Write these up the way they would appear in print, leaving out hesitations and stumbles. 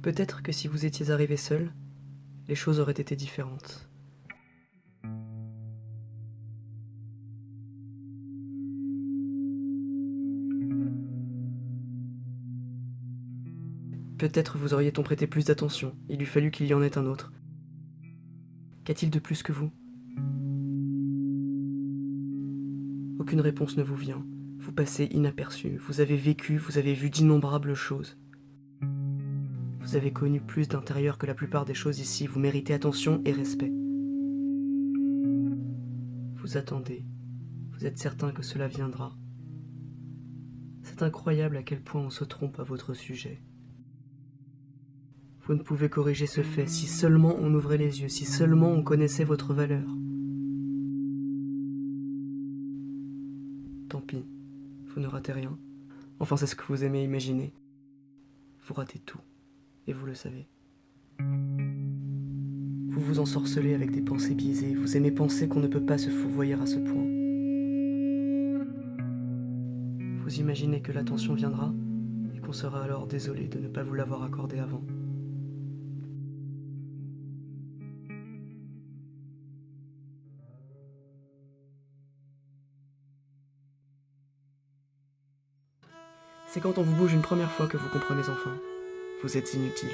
Peut-être que si vous étiez arrivé seul, les choses auraient été différentes. Peut-être vous auriez-on prêté plus d'attention, il eût fallu qu'il y en ait un autre. Qu'a-t-il de plus que vous? Aucune réponse ne vous vient. Vous passez inaperçu, vous avez vécu, vous avez vu d'innombrables choses. Vous avez connu plus d'intérieur que la plupart des choses ici, vous méritez attention et respect. Vous attendez, vous êtes certain que cela viendra. C'est incroyable à quel point on se trompe à votre sujet. Vous ne pouvez corriger ce fait, si seulement on ouvrait les yeux, si seulement on connaissait votre valeur. Tant pis, vous ne ratez rien. Enfin, c'est ce que vous aimez imaginer. Vous ratez tout, et vous le savez. Vous vous ensorcelez avec des pensées biaisées, vous aimez penser qu'on ne peut pas se fourvoyer à ce point. Vous imaginez que l'attention viendra, et qu'on sera alors désolé de ne pas vous l'avoir accordée avant. C'est quand on vous bouge une première fois que vous comprenez enfin. Vous êtes inutile.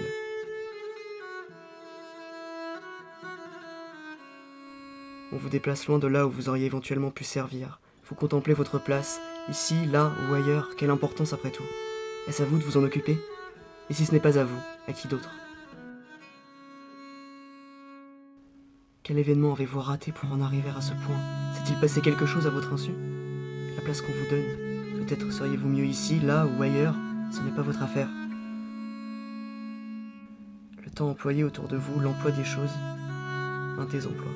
On vous déplace loin de là où vous auriez éventuellement pu servir. Vous contemplez votre place, ici, là ou ailleurs, quelle importance après tout. Est-ce à vous de vous en occuper? Et si ce n'est pas à vous, à qui d'autre? Quel événement avez-vous raté pour en arriver à ce point? S'est-il passé quelque chose à votre insu? La place qu'on vous donne, peut-être seriez-vous mieux ici, là ou ailleurs, ce n'est pas votre affaire. Le temps employé autour de vous, l'emploi des choses, un désemploi.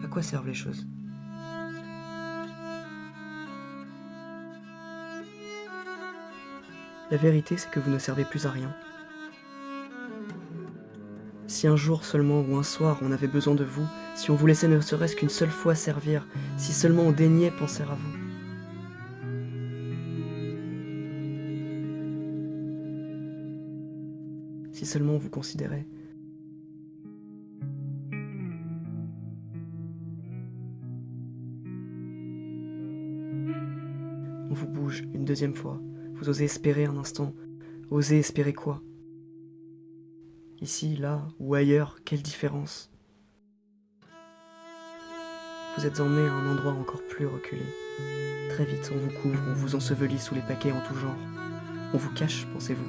À quoi servent les choses? La vérité, c'est que vous ne servez plus à rien. Si un jour seulement ou un soir on avait besoin de vous, si on vous laissait ne serait-ce qu'une seule fois servir, si seulement on daignait penser à vous. Si seulement on vous considérait. On vous bouge une deuxième fois. Vous osez espérer un instant. Osez espérer quoi? Ici, là ou ailleurs, quelle différence? Vous êtes emmené à un endroit encore plus reculé. Très vite, on vous couvre, on vous ensevelit sous les paquets en tout genre. On vous cache, pensez-vous.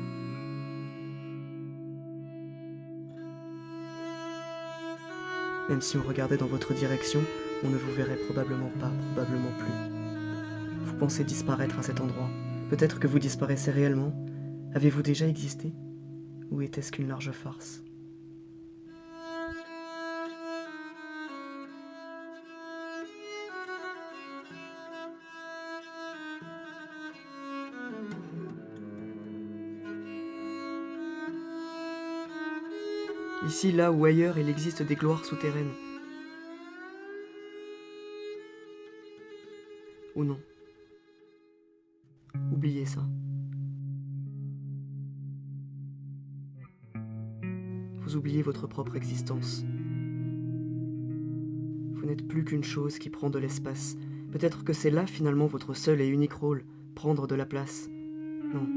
Même si on regardait dans votre direction, on ne vous verrait probablement pas, probablement plus. Vous pensez disparaître à cet endroit. Peut-être que vous disparaissez réellement. Avez-vous déjà existé? Ou était-ce qu'une large farce? Ici, là ou ailleurs, il existe des gloires souterraines. Ou non. Oubliez ça. Vous oubliez votre propre existence. Vous n'êtes plus qu'une chose qui prend de l'espace. Peut-être que c'est là finalement votre seul et unique rôle, prendre de la place. Non,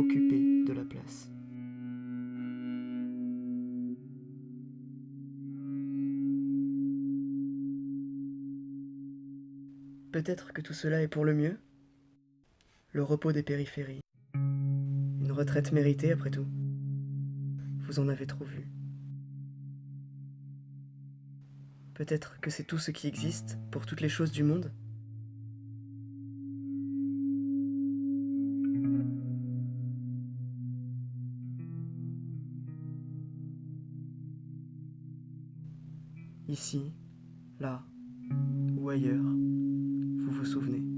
occuper de la place. Peut-être que tout cela est pour le mieux. Le repos des périphéries. Une retraite méritée après tout. Vous en avez trop vu. Peut-être que c'est tout ce qui existe pour toutes les choses du monde. Ici, là ou ailleurs, vous vous souvenez.